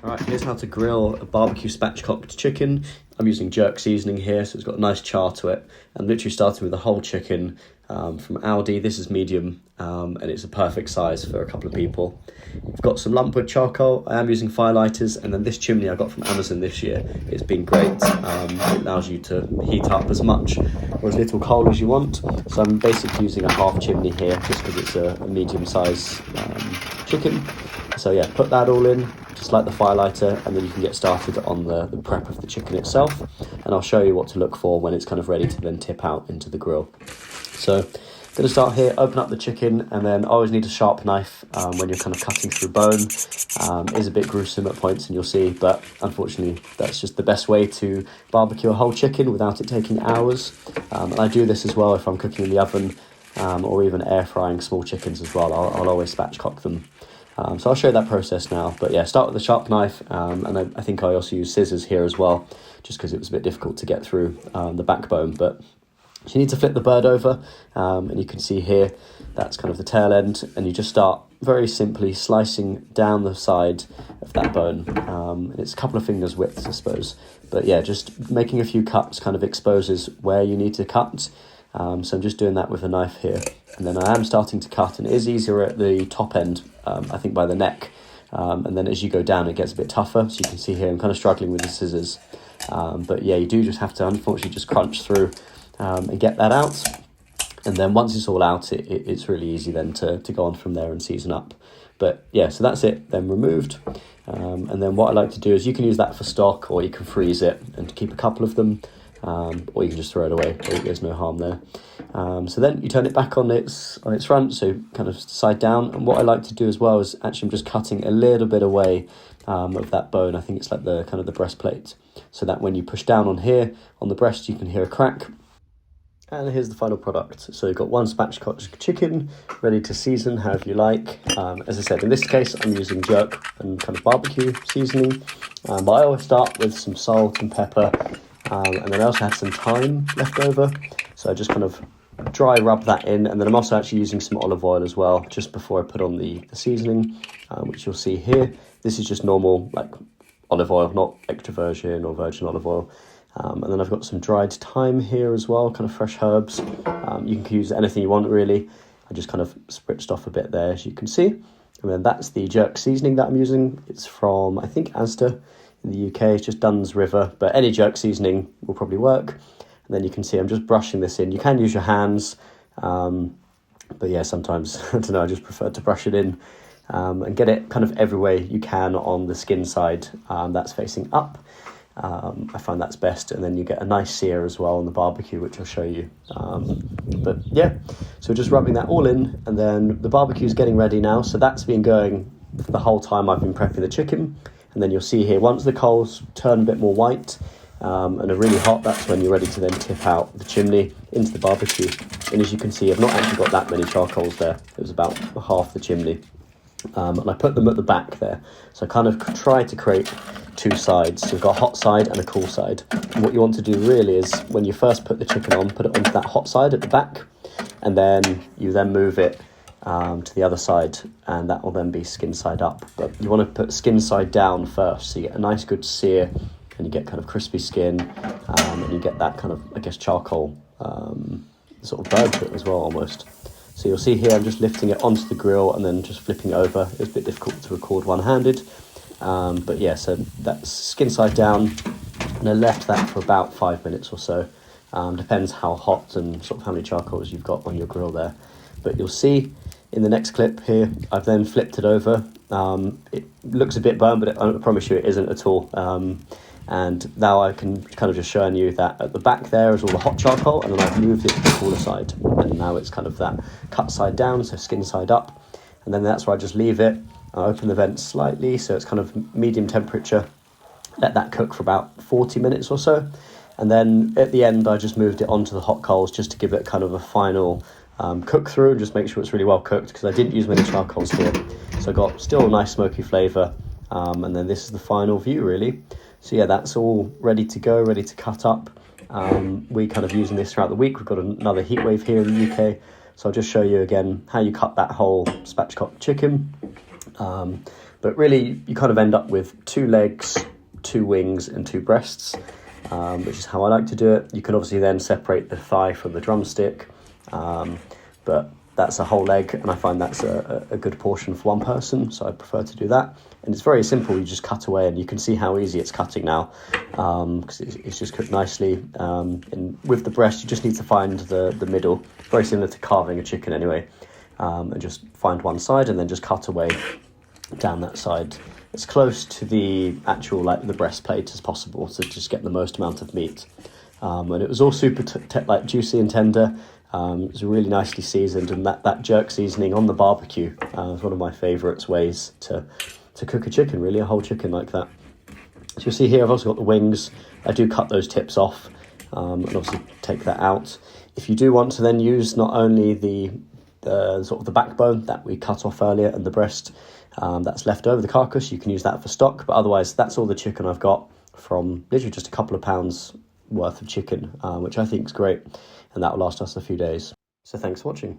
Alright, here's how to grill a barbecue spatchcocked chicken. I'm using jerk seasoning here, so it's got a nice char to it. I'm literally starting with the whole chicken from Aldi. This is medium, and it's a perfect size for a couple of people. I've got some lumpwood charcoal. I am using firelighters, and then this chimney I got from Amazon this year. It's been great. It allows you to heat up as much or as little coal as you want. So I'm basically using a half chimney here, just because it's a medium size chicken. So yeah, put that all in, just like the firelighter, and then you can get started on the prep of the chicken itself. And I'll show you what to look for when it's kind of ready to then tip out into the grill. So I'm going to start here, open up the chicken, and then always need a sharp knife when you're kind of cutting through bone. It is a bit gruesome at points, and you'll see, but unfortunately that's just the best way to barbecue a whole chicken without it taking hours. And I do this as well if I'm cooking in the oven or even air frying small chickens as well. I'll always spatchcock them. So I'll show you that process now, but yeah, start with a sharp knife, and I think I also use scissors here as well, just because it was a bit difficult to get through the backbone. But you need to flip the bird over, and you can see here, that's kind of the tail end, and you just start very simply slicing down the side of that bone. And it's a couple of fingers width, I suppose, but yeah, just making a few cuts kind of exposes where you need to cut. So I'm just doing that with a knife here, and then I am starting to cut, and it is easier at the top end, I think by the neck, and then as you go down it gets a bit tougher. So you can see here I'm kind of struggling with the scissors, but yeah, you do just have to unfortunately just crunch through and get that out, and then once it's all out, it's really easy then to go on from there and season up. But yeah, so that's it then removed, and then what I like to do is you can use that for stock, or you can freeze it and keep a couple of them. Or you can just throw it away. There's no harm there. So then you turn it back on its front, so kind of side down. And what I like to do as well is actually I'm just cutting a little bit away of that bone. I think it's like the kind of the breastplate, so that when you push down on here on the breast, you can hear a crack. And here's the final product. So you've got one spatchcock chicken ready to season however you like. As I said, in this case, I'm using jerk and kind of barbecue seasoning, but I always start with some salt and pepper. And then I also had some thyme left over, so I just kind of dry rub that in, and then I'm also actually using some olive oil as well just before I put on the seasoning, which you'll see here. This is just normal like olive oil, not extra virgin or virgin olive oil. And then I've got some dried thyme here as well, kind of fresh herbs. You can use anything you want really. I just kind of spritzed off a bit there, as you can see. And then that's the jerk seasoning that I'm using. It's from, I think, Asda. In the UK, it's just Dunn's River, but any jerk seasoning will probably work. And then you can see I'm just brushing this in. You can use your hands, but yeah, sometimes, I don't know, I just prefer to brush it in and get it kind of everywhere you can on the skin side that's facing up. I find that's best, and then you get a nice sear as well on the barbecue, which I'll show you. But yeah, so just rubbing that all in, and then the barbecue's getting ready now, so that's been going for the whole time I've been prepping the chicken. And then you'll see here, once the coals turn a bit more white and are really hot, that's when you're ready to then tip out the chimney into the barbecue. And as you can see, I've not actually got that many charcoals there. It was about half the chimney. And I put them at the back there. So I kind of try to create two sides. So you've got a hot side and a cool side. And what you want to do really is, when you first put the chicken on, put it onto that hot side at the back, and then you then move it to the other side, and that will then be skin side up. But you want to put skin side down first, so you get a nice good sear, and you get kind of crispy skin, and you get that kind of, I guess, charcoal sort of burn to it as well, almost. So you'll see here I'm just lifting it onto the grill and then just flipping it over. It's a bit difficult to record one-handed, but yeah, so that's skin side down, and I left that for about 5 minutes or so. Depends how hot and sort of how many charcoals you've got on your grill there. But you'll see in the next clip here, I've then flipped it over. It looks a bit burnt, but I promise you it isn't at all. And now I can kind of just show you that at the back there is all the hot charcoal, and then I've moved it to the cooler side. And now it's kind of that cut side down, so skin side up. And then that's where I just leave it. I open the vent slightly, so it's kind of medium temperature. Let that cook for about 40 minutes or so. And then at the end, I just moved it onto the hot coals just to give it kind of a final cook through, and just make sure it's really well cooked, because I didn't use many charcoals here, so I got still a nice smoky flavour, and then this is the final view really. So yeah, that's all ready to go, ready to cut up. We kind of using this throughout the week. We've got another heat wave here in the UK, so I'll just show you again how you cut that whole spatchcock chicken. But really, you kind of end up with 2 legs, 2 wings and 2 breasts, which is how I like to do it. You can obviously then separate the thigh from the drumstick, but that's a whole leg, and I find that's a good portion for one person, so I prefer to do that. And it's very simple, you just cut away, and you can see how easy it's cutting now, because it's just cooked nicely. And with the breast, you just need to find the middle, very similar to carving a chicken anyway, and just find one side and then just cut away down that side as close to the actual, like the breastplate as possible, to just get the most amount of meat. And it was all super like juicy and tender. It was really nicely seasoned, and that jerk seasoning on the barbecue is one of my favourite ways to cook a chicken, really, a whole chicken like that. So you'll see here I've also got the wings. I do cut those tips off, and obviously take that out. If you do want to then use not only the sort of the backbone that we cut off earlier and the breast that's left over, the carcass, you can use that for stock, but otherwise that's all the chicken I've got from literally just a couple of pounds worth of chicken, which I think is great, and that will last us a few days. So thanks for watching.